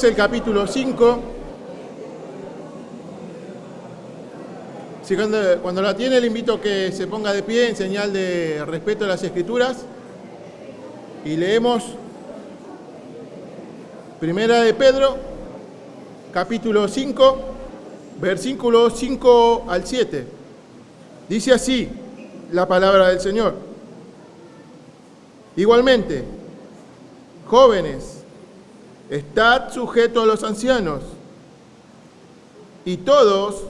el capítulo 5. Si cuando la tiene, le invito a que se ponga de pie en señal de respeto a las Escrituras. Y leemos Primera de Pedro, capítulo 5, versículos 5 al 7. Dice así la palabra del Señor. Igualmente, jóvenes, estad sujetos a los ancianos, y todos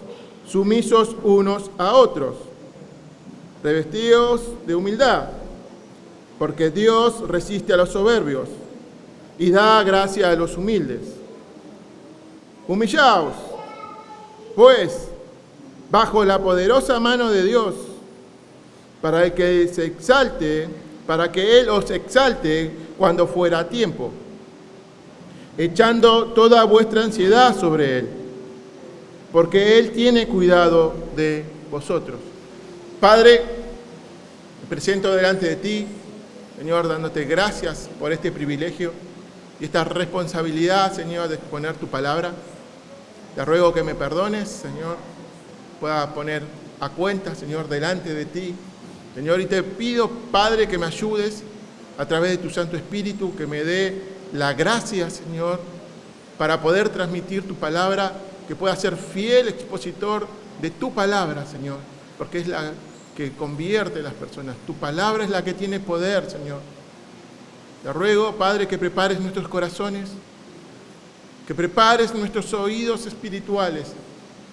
sumisos unos a otros, revestidos de humildad, porque Dios resiste a los soberbios y da gracia a los humildes. Humillaos, pues, bajo la poderosa mano de Dios, para que Él os exalte cuando fuera tiempo, echando toda vuestra ansiedad sobre Él, porque Él tiene cuidado de vosotros. Padre, me presento delante de ti, Señor, dándote gracias por este privilegio y esta responsabilidad, Señor, de exponer tu palabra. Te ruego que me perdones, Señor, pueda poner a cuenta, Señor, delante de ti, Señor, y te pido, Padre, que me ayudes a través de tu Santo Espíritu, que me dé la gracia, Señor, para poder transmitir tu palabra, que pueda ser fiel expositor de tu palabra, Señor, porque es la que convierte a las personas. Tu palabra es la que tiene poder, Señor. Te ruego, Padre, que prepares nuestros corazones, que prepares nuestros oídos espirituales,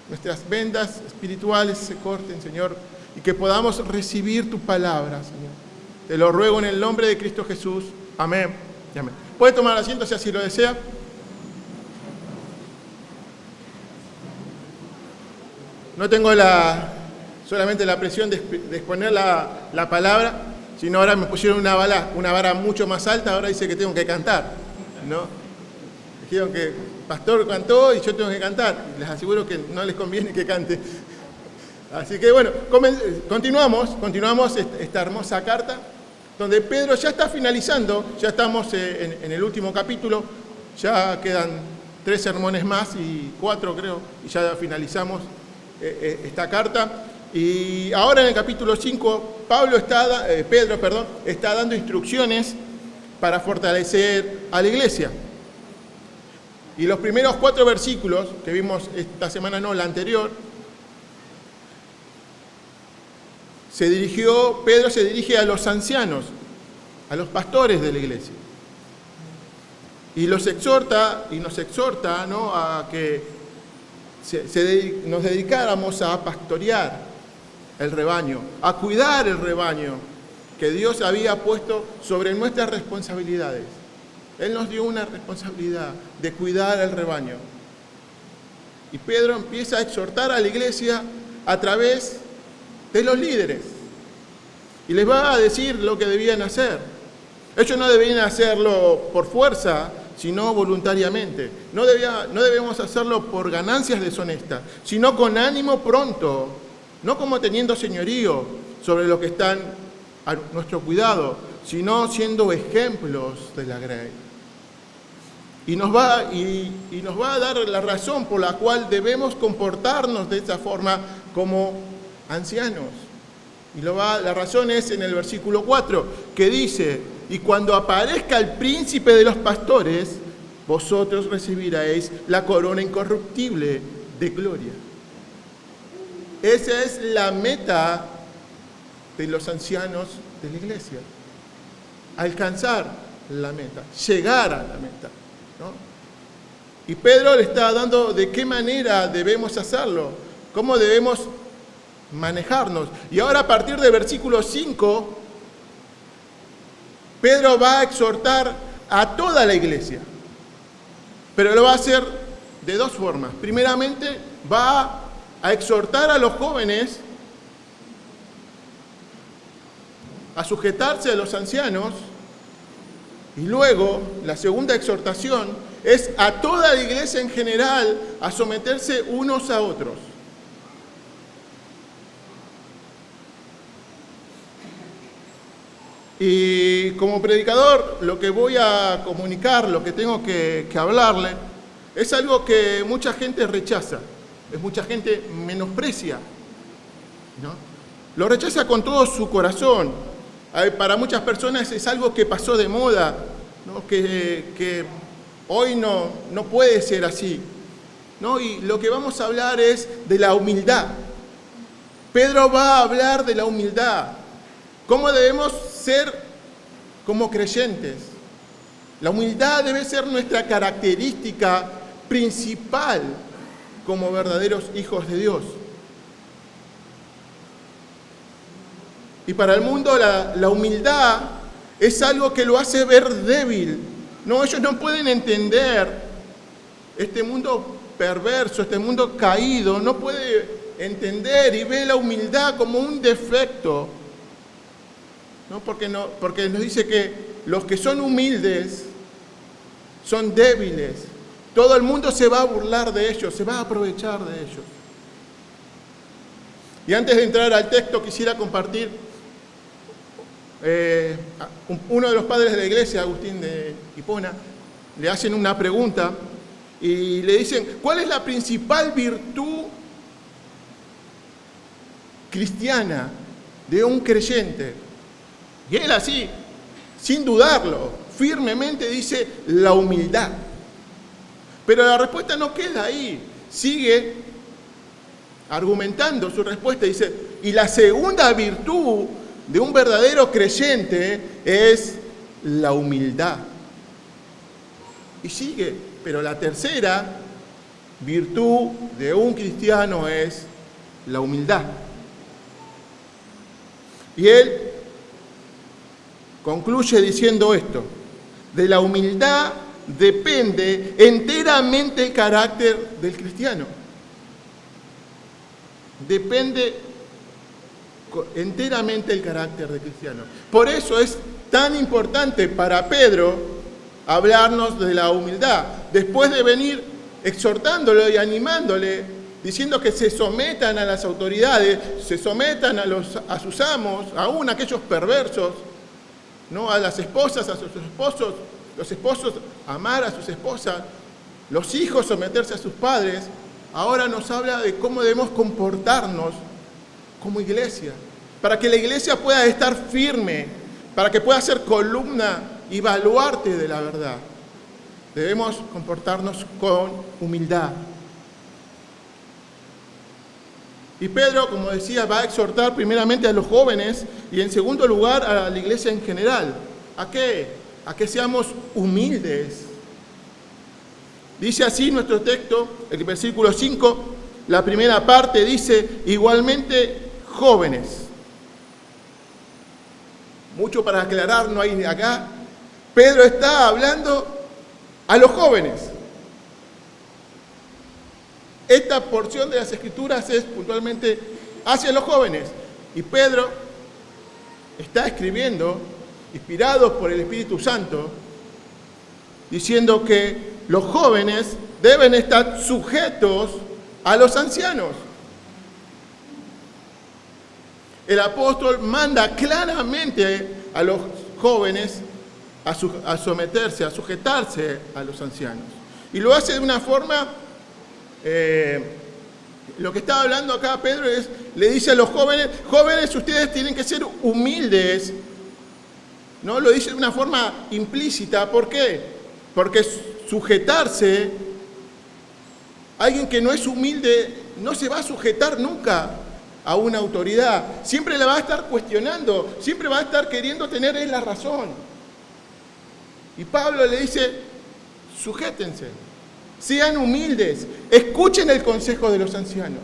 nuestras vendas espirituales se corten, Señor, y que podamos recibir tu palabra, Señor. Te lo ruego en el nombre de Cristo Jesús. Amén y amén. Puede tomar asiento si así lo desea. No tengo solamente la presión de exponer la palabra, sino ahora me pusieron una vara mucho más alta, ahora dice que tengo que cantar, ¿no? Dijeron que el pastor cantó y yo tengo que cantar. Les aseguro que no les conviene que cante. Así que bueno, continuamos esta hermosa carta, donde Pedro ya está finalizando, ya estamos en el último capítulo, ya quedan 3 sermones más y 4 creo, y ya finalizamos esta carta. Y ahora en el capítulo 5, Pedro está dando instrucciones para fortalecer a la iglesia. Y los primeros 4 versículos que vimos esta semana, no, la anterior, Pedro se dirige a los ancianos, a los pastores de la iglesia. Y nos exhorta, ¿no?, a que nos dedicáramos a pastorear el rebaño, a cuidar el rebaño que Dios había puesto sobre nuestras responsabilidades. Él nos dio una responsabilidad de cuidar el rebaño. Y Pedro empieza a exhortar a la iglesia a través de los líderes. Y les va a decir lo que debían hacer. Ellos no debían hacerlo por fuerza, sino voluntariamente. No debemos hacerlo por ganancias deshonestas, sino con ánimo pronto, no como teniendo señorío sobre los que están a nuestro cuidado, sino siendo ejemplos de la grey. Y nos va a dar la razón por la cual debemos comportarnos de esta forma como ancianos. Y la razón es en el versículo 4, que dice: y cuando aparezca el príncipe de los pastores, vosotros recibiréis la corona incorruptible de gloria. Esa es la meta de los ancianos de la iglesia. Alcanzar la meta, llegar a la meta, ¿no? Y Pedro le está dando de qué manera debemos hacerlo, cómo debemos manejarnos. Y ahora a partir del versículo 5, Pedro va a exhortar a toda la iglesia, pero lo va a hacer de 2 formas. Primeramente, va a exhortar a los jóvenes a sujetarse a los ancianos, y luego la segunda exhortación es a toda la iglesia en general a someterse unos a otros. Y como predicador, lo que voy a comunicar, lo que tengo que hablarle, es algo que mucha gente rechaza, mucha gente menosprecia, ¿no? Lo rechaza con todo su corazón. Para muchas personas es algo que pasó de moda, ¿no? Que hoy no puede ser así, ¿no? Y lo que vamos a hablar es de la humildad. Pedro va a hablar de la humildad, cómo debemos ser como creyentes. La humildad debe ser nuestra característica principal como verdaderos hijos de Dios. Y para el mundo la humildad es algo que lo hace ver débil. No, ellos no pueden entender este mundo perverso, este mundo caído, no puede entender y ve la humildad como un defecto. ¿No? Porque nos dice que los que son humildes son débiles. Todo el mundo se va a burlar de ellos, se va a aprovechar de ellos. Y antes de entrar al texto quisiera compartir uno de los padres de la iglesia, Agustín de Hipona, le hacen una pregunta y le dicen, ¿cuál es la principal virtud cristiana de un creyente? Y él así, sin dudarlo, firmemente dice la humildad. Pero la respuesta no queda ahí, sigue argumentando su respuesta, dice, y la segunda virtud de un verdadero creyente es la humildad. Y sigue, pero la tercera virtud de un cristiano es la humildad. Y él concluye diciendo esto: de la humildad depende enteramente el carácter del cristiano. Depende enteramente el carácter del cristiano. Por eso es tan importante para Pedro hablarnos de la humildad. Después de venir exhortándolo y animándole, diciendo que se sometan a las autoridades, se sometan a sus amos, aún a aquellos perversos, ¿no? A las esposas, a sus esposos, los esposos amar a sus esposas, los hijos someterse a sus padres. Ahora nos habla de cómo debemos comportarnos como iglesia, para que la iglesia pueda estar firme, para que pueda ser columna y baluarte de la verdad. Debemos comportarnos con humildad. Y Pedro, como decía, va a exhortar primeramente a los jóvenes y en segundo lugar a la iglesia en general. ¿A qué? A que seamos humildes. Dice así nuestro texto, el versículo 5, la primera parte dice, igualmente jóvenes. Mucho para aclarar no hay acá. Pedro está hablando a los jóvenes. Esta porción de las Escrituras es puntualmente hacia los jóvenes. Y Pedro está escribiendo, inspirado por el Espíritu Santo, diciendo que los jóvenes deben estar sujetos a los ancianos. El apóstol manda claramente a los jóvenes a someterse, a sujetarse a los ancianos. Y lo hace de una forma, lo que está hablando acá Pedro es, le dice a los jóvenes, jóvenes ustedes tienen que ser humildes, ¿no? Lo dice de una forma implícita. ¿Por qué? Porque sujetarse, alguien que no es humilde no se va a sujetar nunca a una autoridad, siempre la va a estar cuestionando, siempre va a estar queriendo tener él la razón. Y Pablo le dice, sujétense, sean humildes, escuchen el consejo de los ancianos,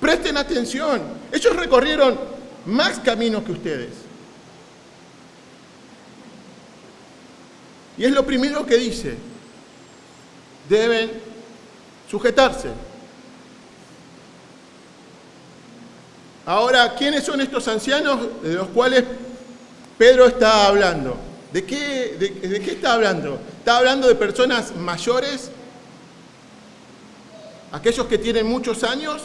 presten atención, ellos recorrieron más caminos que ustedes. Y es lo primero que dice, deben sujetarse. Ahora, ¿quiénes son estos ancianos de los cuales Pedro está hablando? ¿De qué está hablando? ¿Está hablando de personas mayores? ¿Aquellos que tienen muchos años?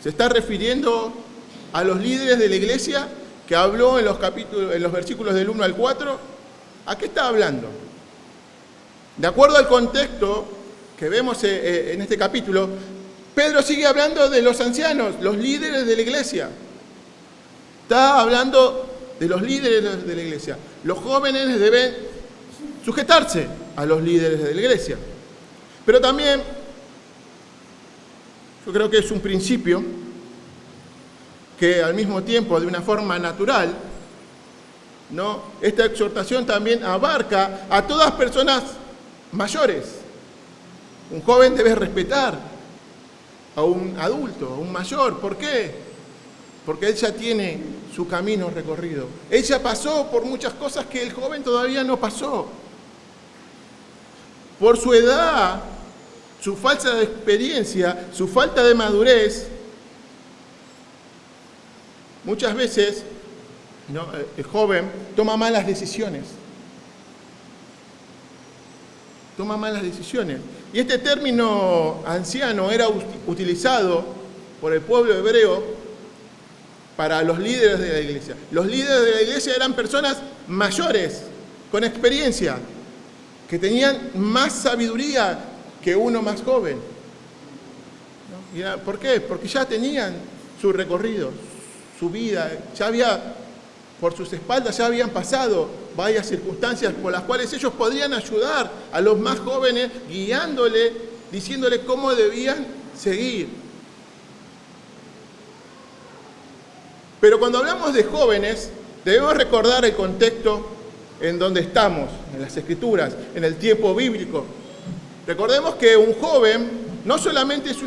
¿Se está refiriendo a los líderes de la iglesia que habló en los versículos del 1 al 4? ¿A qué está hablando? De acuerdo al contexto que vemos en este capítulo, Pedro sigue hablando de los ancianos, los líderes de la iglesia. Está hablando de los líderes de la iglesia. Los jóvenes deben sujetarse a los líderes de la iglesia. Pero también, yo creo que es un principio que al mismo tiempo, de una forma natural, ¿no? Esta exhortación también abarca a todas personas mayores. Un joven debe respetar a un adulto, a un mayor. ¿Por qué? Porque él ya tiene su camino recorrido. Él ya pasó por muchas cosas que el joven todavía no pasó. Por su edad, su falta de experiencia, su falta de madurez, muchas veces, ¿no?, el joven toma malas decisiones. Toma malas decisiones. Y este término anciano era utilizado por el pueblo hebreo para los líderes de la iglesia. Los líderes de la iglesia eran personas mayores, con experiencia, que tenían más sabiduría que uno más joven. ¿No? ¿Por qué? Porque ya tenían su recorrido, su vida, ya había, por sus espaldas ya habían pasado varias circunstancias por las cuales ellos podrían ayudar a los más jóvenes, guiándole, diciéndole cómo debían seguir. Pero cuando hablamos de jóvenes, debemos recordar el contexto en donde estamos, en las Escrituras, en el tiempo bíblico. Recordemos que un joven no solamente es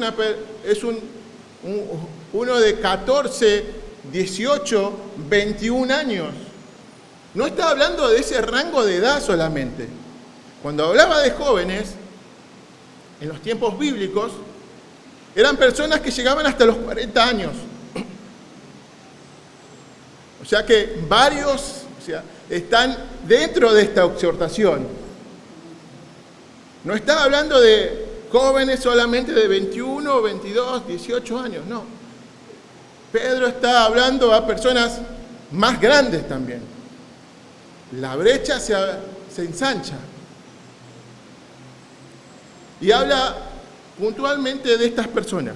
uno de 14, 18, 21 años. No está hablando de ese rango de edad solamente. Cuando hablaba de jóvenes, en los tiempos bíblicos, eran personas que llegaban hasta los 40 años. O sea que varios están dentro de esta exhortación. No está hablando de jóvenes solamente de 21, 22, 18 años, no. Pedro está hablando a personas más grandes también. La brecha se ensancha. Y habla puntualmente de estas personas,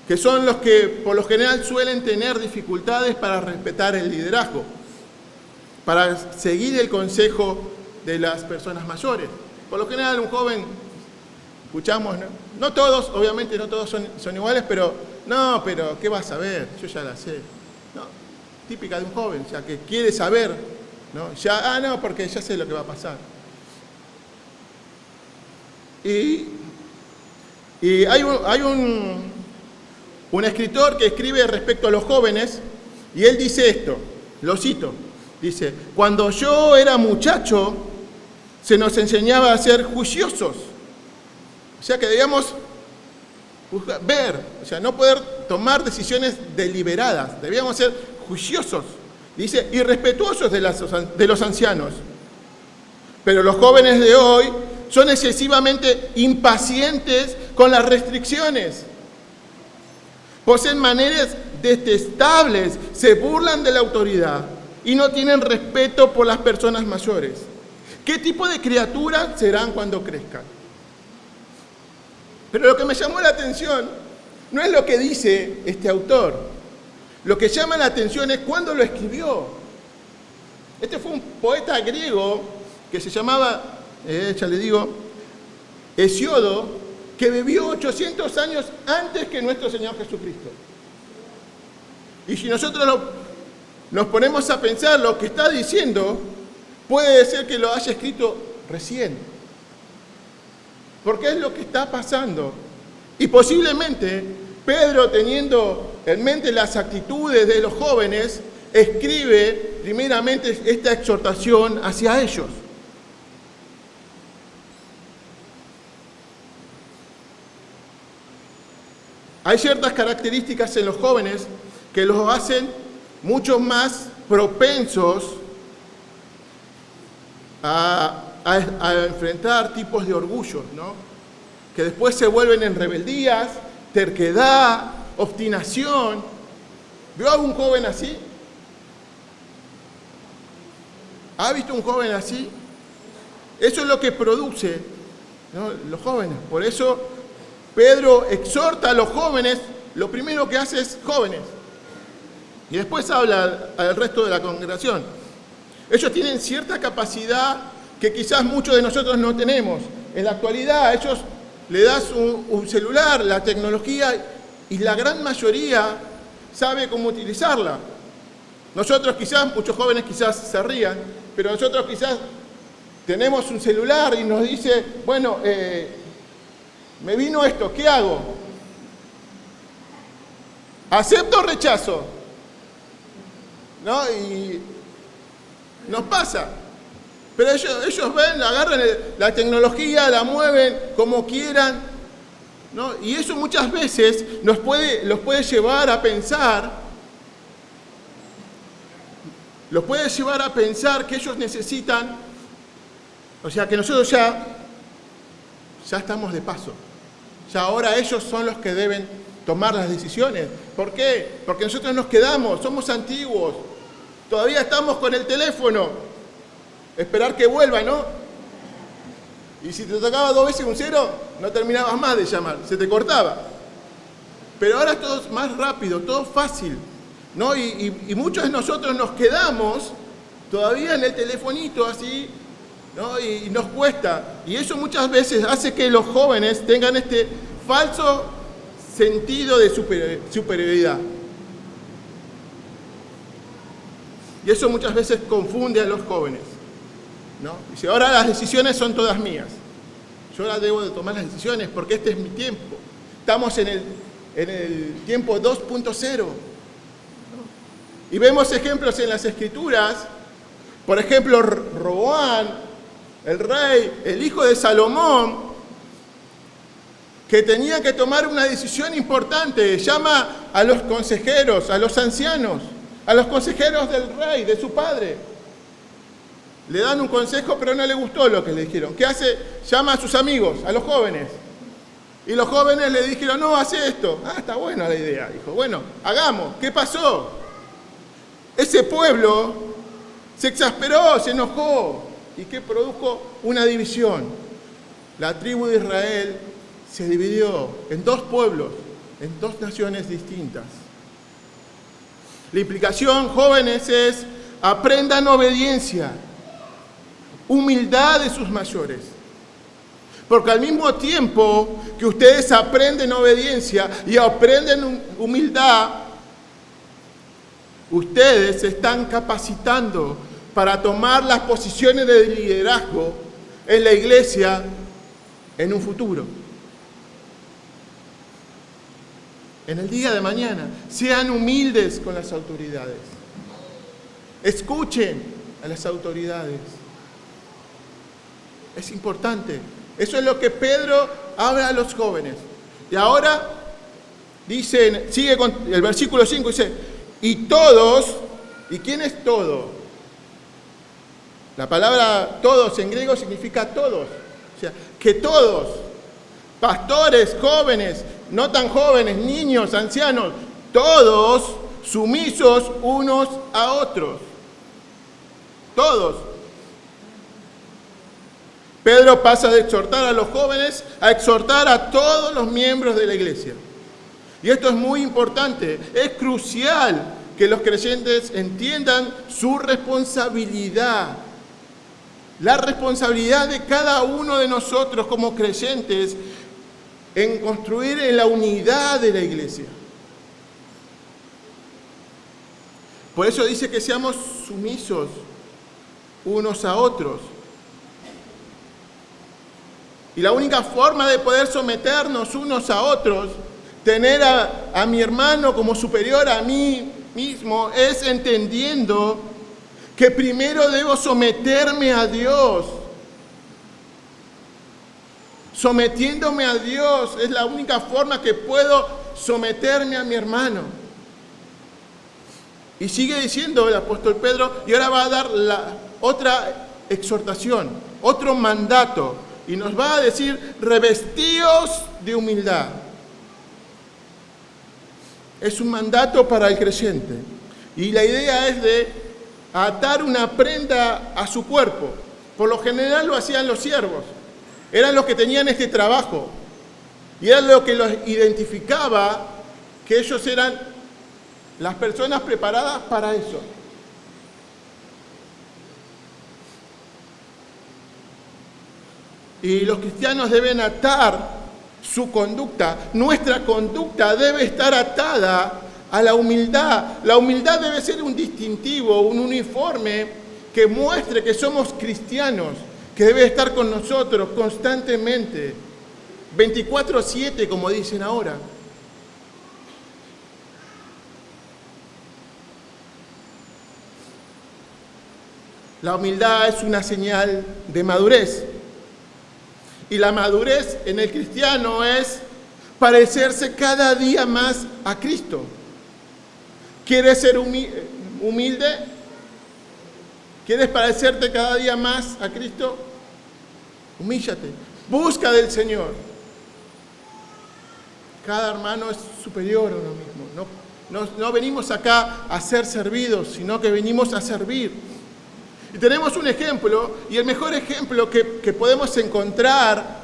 que son los que por lo general suelen tener dificultades para respetar el liderazgo, para seguir el consejo de las personas mayores. Por lo general un joven, escuchamos, no todos, obviamente no todos son iguales, pero ¿qué vas a saber? Yo ya la sé. No, típica de un joven, ya que quiere saber, ¿no? Porque ya sé lo que va a pasar. Y hay un escritor que escribe respecto a los jóvenes, y él dice esto, lo cito, dice: cuando yo era muchacho, se nos enseñaba a ser juiciosos. O sea que debíamos ver, no poder tomar decisiones deliberadas, debíamos ser juiciosos, dice, y respetuosos de los ancianos. Pero los jóvenes de hoy son excesivamente impacientes con las restricciones. Poseen maneras detestables, se burlan de la autoridad y no tienen respeto por las personas mayores. ¿Qué tipo de criaturas serán cuando crezcan? Pero lo que me llamó la atención no es lo que dice este autor. Lo que llama la atención es cuándo lo escribió. Este fue un poeta griego que se llamaba, ya le digo, Hesíodo, que vivió 800 años antes que nuestro Señor Jesucristo. Y si nosotros nos ponemos a pensar lo que está diciendo, puede ser que lo haya escrito recién. Porque es lo que está pasando. Y posiblemente Pedro, teniendo en mente las actitudes de los jóvenes, escribe primeramente esta exhortación hacia ellos. Hay ciertas características en los jóvenes que los hacen mucho más propensos a enfrentar tipos de orgullos, ¿no? Que después se vuelven en rebeldías, terquedad, obstinación. ¿Vio a un joven así? ¿Ha visto un joven así? Eso es lo que produce, ¿no?, los jóvenes. Por eso Pedro exhorta a los jóvenes, lo primero que hace es jóvenes. Y después habla al resto de la congregación. Ellos tienen cierta capacidad que quizás muchos de nosotros no tenemos. En la actualidad a ellos le das un celular, la tecnología, y la gran mayoría sabe cómo utilizarla. Nosotros quizás, muchos jóvenes quizás se rían, pero nosotros quizás tenemos un celular y nos dice, bueno, me vino esto, ¿qué hago? ¿Acepto o rechazo? ¿No? Y nos pasa. Pero ellos ven, agarran la tecnología, la mueven como quieran, ¿no? Y eso muchas veces los puede llevar a pensar, que ellos necesitan, o sea, que nosotros ya estamos de paso. Ya ahora ellos son los que deben tomar las decisiones. ¿Por qué? Porque nosotros nos quedamos, somos antiguos, todavía estamos con el teléfono. Esperar que vuelva, ¿no? Y si te tocaba 2 veces un 0, no terminabas más de llamar, se te cortaba. Pero ahora todo es más rápido, todo fácil, ¿no? Y muchos de nosotros nos quedamos todavía en el telefonito así, ¿no? Y nos cuesta. Y eso muchas veces hace que los jóvenes tengan este falso sentido de superioridad. Y eso muchas veces confunde a los jóvenes, ¿no? Dice, ahora las decisiones son todas mías. Yo ahora debo de tomar las decisiones porque este es mi tiempo. Estamos en el tiempo 2.0, ¿no? Y vemos ejemplos en las Escrituras. Por ejemplo, Roboam, el rey, el hijo de Salomón, que tenía que tomar una decisión importante. Llama a los consejeros, a los ancianos, a los consejeros del rey, de su padre. Le dan un consejo, pero no le gustó lo que le dijeron. ¿Qué hace? Llama a sus amigos, a los jóvenes. Y los jóvenes le dijeron, no, hace esto. Ah, está buena la idea. Dijo, bueno, hagamos. ¿Qué pasó? Ese pueblo se exasperó, se enojó. ¿Y qué produjo? Una división. La tribu de Israel se dividió en 2 pueblos, en 2 naciones distintas. La implicación, jóvenes, es aprendan obediencia, humildad de sus mayores. Porque al mismo tiempo que ustedes aprenden obediencia y aprenden humildad, ustedes se están capacitando para tomar las posiciones de liderazgo en la iglesia en un futuro. En el día de mañana, sean humildes con las autoridades. Escuchen a las autoridades. Es importante. Eso es lo que Pedro habla a los jóvenes. Y ahora dice, sigue con el versículo 5, dice, y todos, ¿y quién es todo? La palabra todos en griego significa todos. O sea, que todos, pastores, jóvenes, no tan jóvenes, niños, ancianos, todos sumisos unos a otros. Todos. Pedro pasa de exhortar a los jóvenes a exhortar a todos los miembros de la iglesia. Y esto es muy importante, es crucial que los creyentes entiendan su responsabilidad. La responsabilidad de cada uno de nosotros como creyentes en construir en la unidad de la iglesia. Por eso dice que seamos sumisos unos a otros. Y la única forma de poder someternos unos a otros, tener a mi hermano como superior a mí mismo, es entendiendo que primero debo someterme a Dios. Sometiéndome a Dios es la única forma que puedo someterme a mi hermano. Y sigue diciendo el apóstol Pedro, y ahora va a dar otra exhortación, otro mandato. Y nos va a decir, revestíos de humildad. Es un mandato para el creyente. Y la idea es de atar una prenda a su cuerpo. Por lo general lo hacían los siervos. Eran los que tenían este trabajo. Y era lo que los identificaba, que ellos eran las personas preparadas para eso. Y los cristianos deben atar su conducta. Nuestra conducta debe estar atada a la humildad. La humildad debe ser un distintivo, un uniforme que muestre que somos cristianos, que debe estar con nosotros constantemente, 24/7, como dicen ahora. La humildad es una señal de madurez. Y la madurez en el cristiano es parecerse cada día más a Cristo. ¿Quieres ser humilde? ¿Quieres parecerte cada día más a Cristo? Humíllate. Busca del Señor. Cada hermano es superior a uno mismo. No venimos acá a ser servidos, sino que venimos a servir. Y tenemos un ejemplo, y el mejor ejemplo que podemos encontrar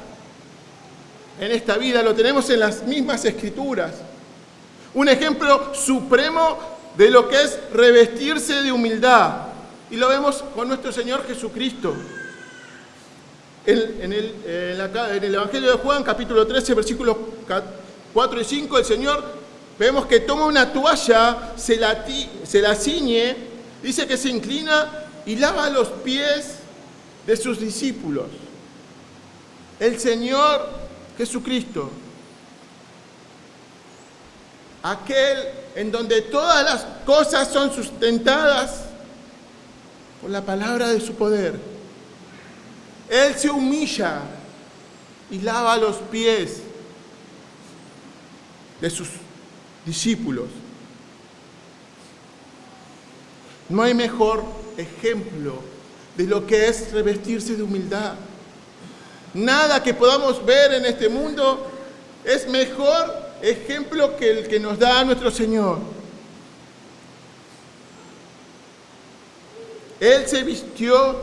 en esta vida lo tenemos en las mismas Escrituras. Un ejemplo supremo de lo que es revestirse de humildad. Y lo vemos con nuestro Señor Jesucristo. En el Evangelio de Juan, capítulo 13, versículos 4 y 5, el Señor, vemos que toma una toalla, se la ciñe, dice que se inclina y lava los pies de sus discípulos. El Señor Jesucristo, aquel en donde todas las cosas son sustentadas por la palabra de su poder. Él se humilla y lava los pies de sus discípulos. No hay mejor ejemplo de lo que es revestirse de humildad. Nada que podamos ver en este mundo es mejor ejemplo que el que nos da nuestro Señor. Él se vistió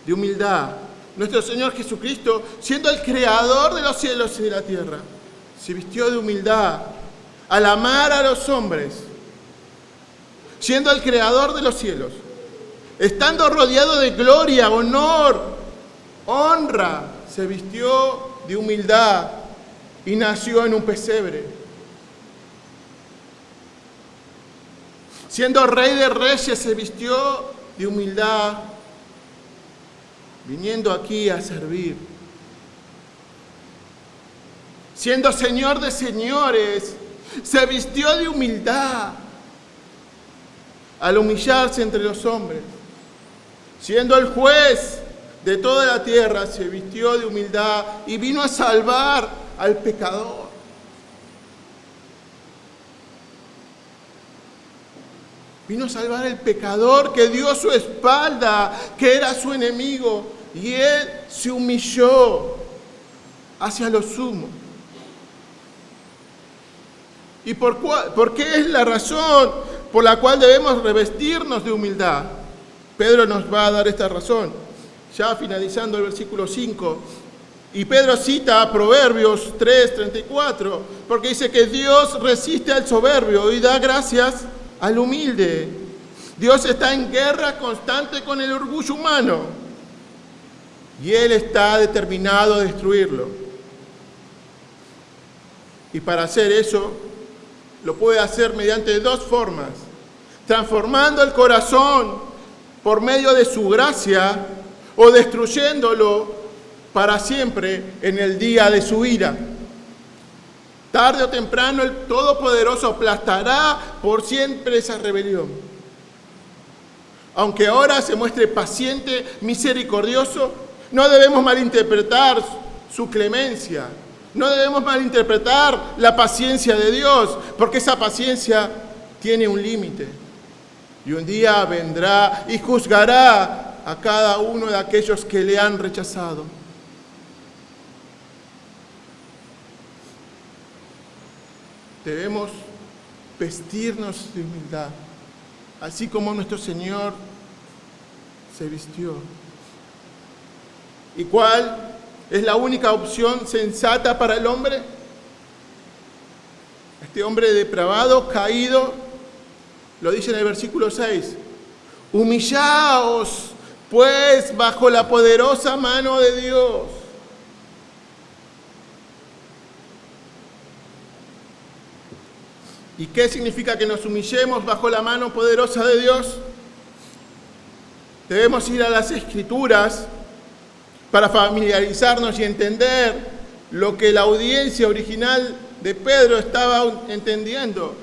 de humildad. Nuestro Señor Jesucristo, siendo el creador de los cielos y de la tierra, se vistió de humildad al amar a los hombres. Siendo el creador de los cielos, estando rodeado de gloria, honor, honra, se vistió de humildad y nació en un pesebre. Siendo rey de reyes, se vistió de humildad, viniendo aquí a servir. Siendo señor de señores, se vistió de humildad al humillarse entre los hombres. Siendo el juez de toda la tierra, se vistió de humildad y vino a salvar al pecador. Vino a salvar al pecador que dio su espalda, que era su enemigo, y él se humilló hacia lo sumo. ¿Y por qué es la razón por la cual debemos revestirnos de humildad? Pedro nos va a dar esta razón, ya finalizando el versículo 5. Y Pedro cita a Proverbios 3:34, porque dice que Dios resiste al soberbio y da gracias al humilde. Dios está en guerra constante con el orgullo humano y Él está determinado a destruirlo. Y para hacer eso, lo puede hacer mediante dos formas: transformando el corazón por medio de su gracia o destruyéndolo para siempre en el día de su ira. Tarde o temprano el Todopoderoso aplastará por siempre esa rebelión. Aunque ahora se muestre paciente, misericordioso, no debemos malinterpretar su clemencia. No debemos malinterpretar la paciencia de Dios, porque esa paciencia tiene un límite. Y un día vendrá y juzgará a cada uno de aquellos que le han rechazado. Debemos vestirnos de humildad, así como nuestro Señor se vistió. ¿Y cuál es la única opción sensata para el hombre? Este hombre depravado, caído, lo dice en el versículo 6. Humillaos, pues, bajo la poderosa mano de Dios. ¿Y qué significa que nos humillemos bajo la mano poderosa de Dios? Debemos ir a las Escrituras para familiarizarnos y entender lo que la audiencia original de Pedro estaba entendiendo.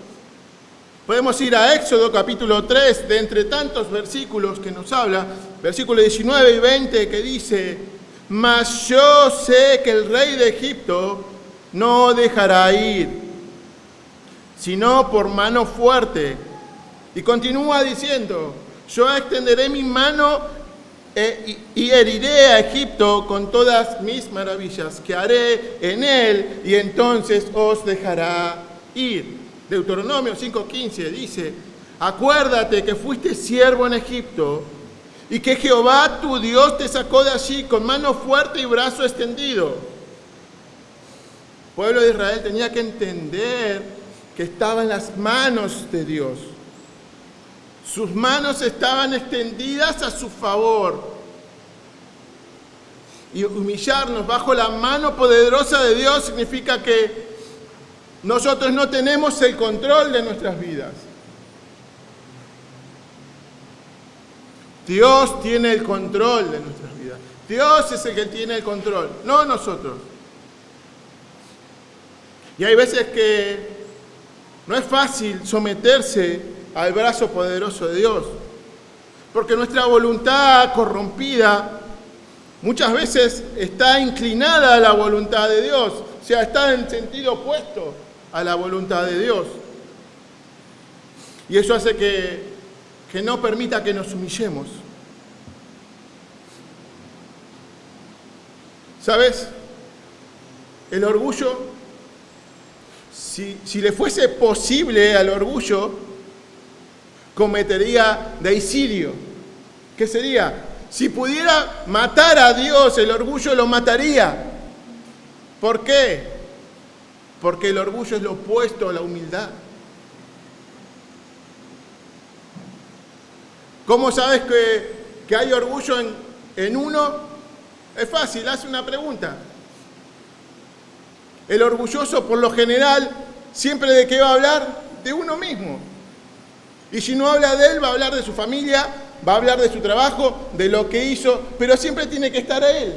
Podemos ir a Éxodo capítulo 3, de entre tantos versículos que nos habla, versículos 19 y 20, que dice: mas yo sé que el rey de Egipto no dejará ir, sino por mano fuerte. Y continúa diciendo: yo extenderé mi mano y heriré a Egipto con todas mis maravillas que haré en él, y entonces os dejará ir. Deuteronomio 5:15 dice: acuérdate que fuiste siervo en Egipto y que Jehová tu Dios te sacó de allí con mano fuerte y brazo extendido. El pueblo de Israel tenía que entender que estaba en las manos de Dios. Sus manos estaban extendidas a su favor. Y humillarnos bajo la mano poderosa de Dios significa que nosotros no tenemos el control de nuestras vidas. Dios tiene el control de nuestras vidas. Dios es el que tiene el control, no nosotros. Y hay veces que no es fácil someterse al brazo poderoso de Dios, porque nuestra voluntad corrompida muchas veces está inclinada a la voluntad de Dios, o sea, está en sentido opuesto a la voluntad de Dios. Y eso hace que no permita que nos humillemos. ¿Sabes? El orgullo, si le fuese posible al orgullo, cometería deicidio. ¿Qué sería? Si pudiera matar a Dios, el orgullo lo mataría. ¿Por qué? Porque el orgullo es lo opuesto a la humildad. ¿Cómo sabes que hay orgullo en uno? Es fácil, hace una pregunta. El orgulloso, por lo general, siempre ¿de qué va a hablar? De uno mismo. Y si no habla de él, va a hablar de su familia, va a hablar de su trabajo, de lo que hizo, pero siempre tiene que estar a él.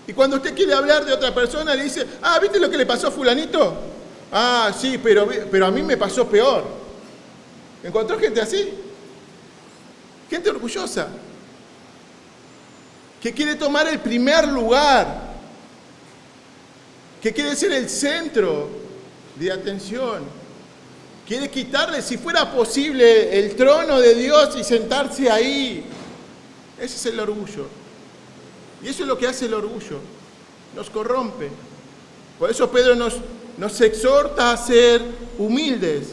Y cuando usted quiere hablar de otra persona, le dice: ¿viste lo que le pasó a fulanito? Sí, pero a mí me pasó peor. ¿Encontró gente así? Gente orgullosa, que quiere tomar el primer lugar, que quiere ser el centro de atención. Quiere quitarle, si fuera posible, el trono de Dios y sentarse ahí. Ese es el orgullo. Y eso es lo que hace el orgullo. Nos corrompe. Por eso Pedro nos exhorta a ser humildes.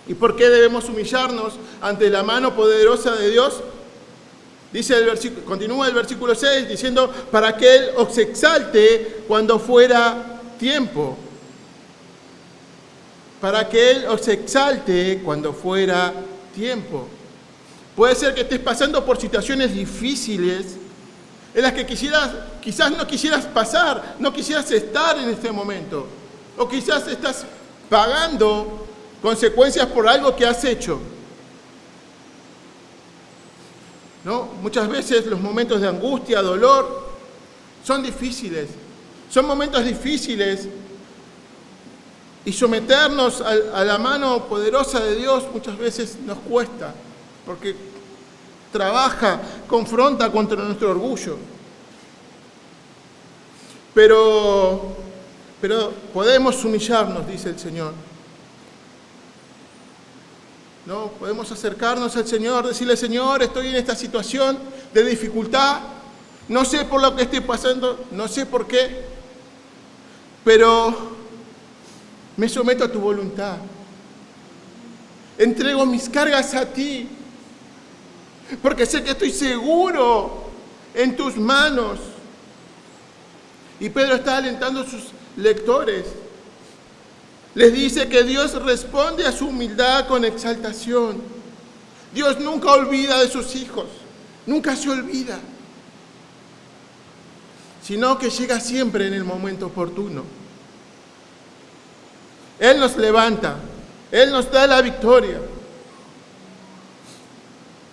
¿Y por qué debemos humillarnos ante la mano poderosa de Dios? Continúa el versículo 6 diciendo: para que Él os exalte cuando fuera tiempo. Para que Él os exalte cuando fuera tiempo. Puede ser que estés pasando por situaciones difíciles en las que quizás no quisieras pasar, no quisieras estar en este momento. O quizás estás pagando consecuencias por algo que has hecho. ¿No? Muchas veces los momentos de angustia, dolor, son difíciles. Son momentos difíciles. Y someternos a la mano poderosa de Dios muchas veces nos cuesta, porque confronta contra nuestro orgullo. Pero podemos humillarnos, dice el Señor. ¿No? Podemos acercarnos al Señor, decirle: Señor, estoy en esta situación de dificultad, no sé por lo que estoy pasando, no sé por qué, pero me someto a tu voluntad. Entrego mis cargas a ti. porque sé que estoy seguro en tus manos. Y Pedro está alentando a sus lectores. Les dice que Dios responde a su humildad con exaltación. Dios nunca olvida de sus hijos, nunca se olvida, sino que llega siempre en el momento oportuno. Él nos levanta, Él nos da la victoria.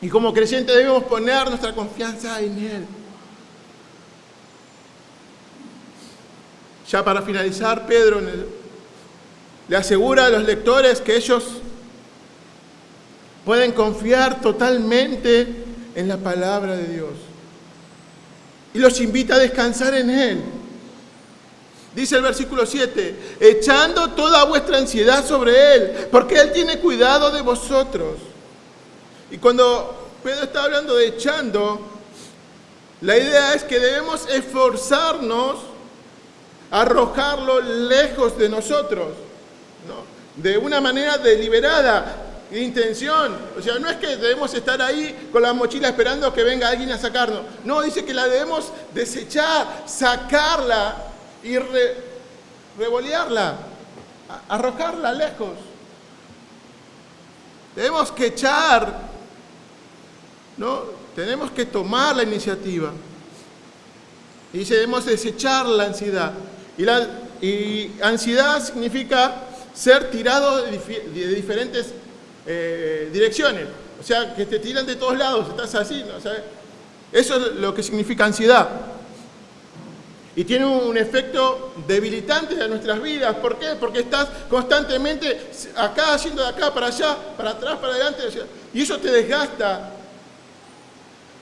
Y como creyentes debemos poner nuestra confianza en Él. Ya para finalizar, Pedro le asegura a los lectores que ellos pueden confiar totalmente en la palabra de Dios. Y los invita a descansar en Él. Dice el versículo 7, echando toda vuestra ansiedad sobre Él, porque Él tiene cuidado de vosotros. Y cuando Pedro está hablando de echando, la idea es que debemos esforzarnos a arrojarlo lejos de nosotros, ¿no? De una manera deliberada, de intención. O sea, no es que debemos estar ahí con la mochila esperando que venga alguien a sacarnos. No, dice que la debemos desechar, sacarla y revolearla, arrojarla lejos. Tenemos que echar, ¿no? Tenemos que tomar la iniciativa. Y dice, debemos desechar la ansiedad. Y ansiedad significa ser tirado de diferentes direcciones. O sea, que te tiran de todos lados, estás así, ¿no? ¿Sabes? Eso es lo que significa ansiedad. Y tiene un efecto debilitante en nuestras vidas. ¿Por qué? Porque estás constantemente acá, haciendo de acá para allá, para atrás, para adelante. Y eso te desgasta.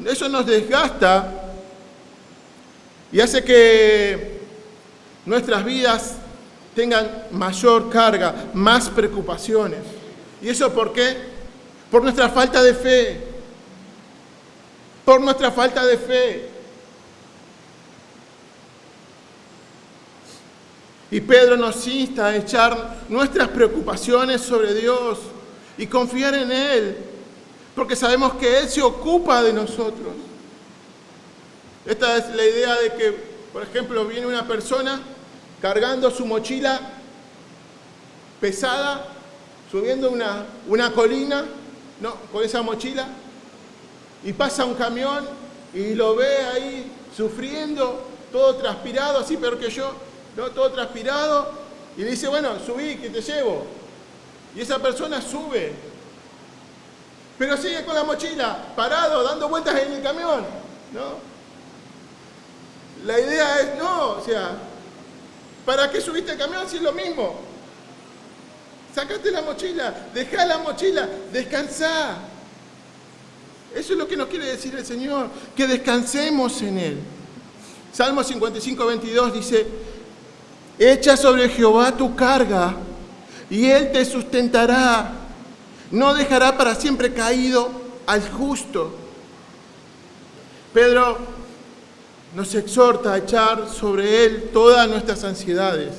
Eso nos desgasta y hace que nuestras vidas tengan mayor carga, más preocupaciones. ¿Y eso por qué? Por nuestra falta de fe. Por nuestra falta de fe. Y Pedro nos insta a echar nuestras preocupaciones sobre Dios y confiar en Él, porque sabemos que Él se ocupa de nosotros. Esta es la idea de que, por ejemplo, viene una persona cargando su mochila pesada, subiendo una colina, ¿no? Con esa mochila, y pasa un camión y lo ve ahí sufriendo, todo transpirado, así peor que yo, ¿no? Todo transpirado, y le dice, bueno, subí, que te llevo. Y esa persona sube, pero sigue con la mochila, parado, dando vueltas en el camión, ¿no? La idea es, no, o sea, ¿para qué subiste el camión si es lo mismo? Sacate la mochila, dejá la mochila, descansá. Eso es lo que nos quiere decir el Señor, que descansemos en Él. Salmo 55, 22 dice, echa sobre Jehová tu carga, y Él te sustentará. No dejará para siempre caído al justo. Pedro nos exhorta a echar sobre Él todas nuestras ansiedades,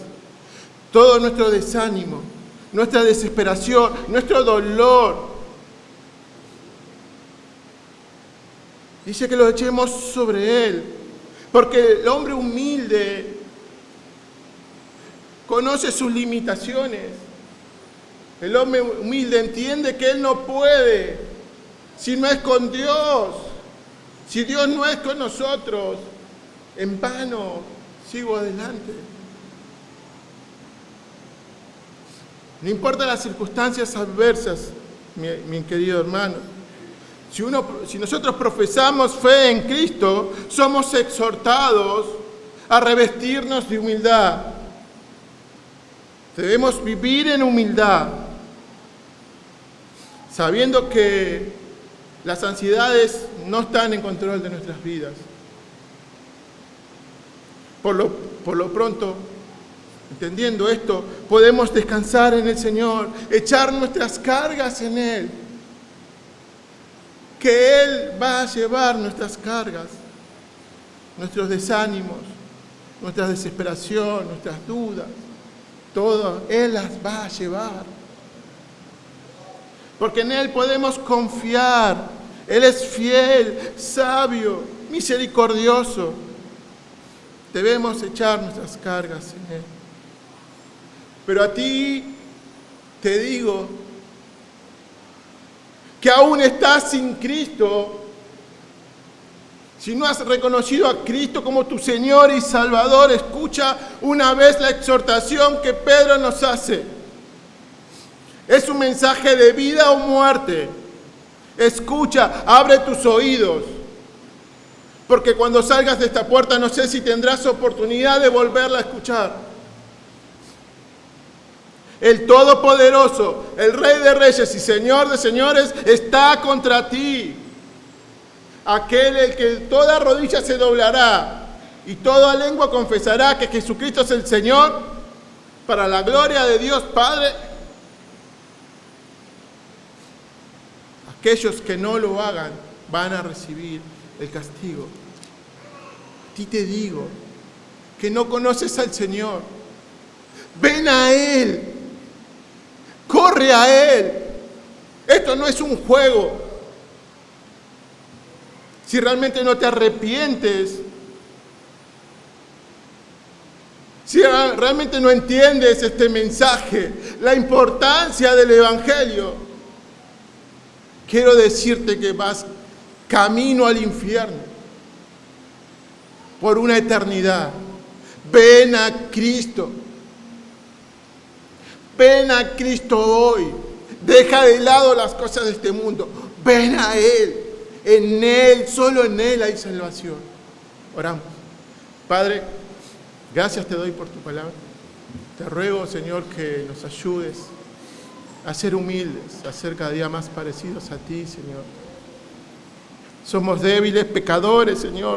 todo nuestro desánimo, nuestra desesperación, nuestro dolor. Dice que lo echemos sobre Él, porque el hombre humilde conoce sus limitaciones. El hombre humilde entiende que él no puede si no es con Dios. Si Dios no es con nosotros, en vano sigo adelante. No importa las circunstancias adversas, mi querido hermano. Si nosotros profesamos fe en Cristo, somos exhortados a revestirnos de humildad. Debemos vivir en humildad, sabiendo que las ansiedades no están en control de nuestras vidas. Por lo pronto, entendiendo esto, podemos descansar en el Señor, echar nuestras cargas en Él, que Él va a llevar nuestras cargas, nuestros desánimos, nuestra desesperación, nuestras dudas, todo Él las va a llevar. Porque en Él podemos confiar, Él es fiel, sabio, misericordioso. Debemos echar nuestras cargas en Él. Pero a ti te digo que aún estás sin Cristo. Si no has reconocido a Cristo como tu Señor y Salvador, escucha una vez la exhortación que Pedro nos hace. Es un mensaje de vida o muerte. Escucha, abre tus oídos. Porque cuando salgas de esta puerta no sé si tendrás oportunidad de volverla a escuchar. El Todopoderoso, el Rey de Reyes y Señor de Señores está contra ti. Aquel el que toda rodilla se doblará y toda lengua confesará que Jesucristo es el Señor, para la gloria de Dios Padre. Aquellos que no lo hagan van a recibir el castigo. A ti te digo que no conoces al Señor. Ven a Él. Corre a Él. Esto no es un juego. Si realmente no te arrepientes, si realmente no entiendes este mensaje, la importancia del Evangelio, quiero decirte que vas camino al infierno por una eternidad. Ven a Cristo. Ven a Cristo hoy. Deja de lado las cosas de este mundo. Ven a Él. En Él, solo en Él hay salvación. Oramos. Padre, gracias te doy por tu palabra. Te ruego, Señor, que nos ayudes a ser humildes, a ser cada día más parecidos a ti, Señor. Somos débiles, pecadores, Señor.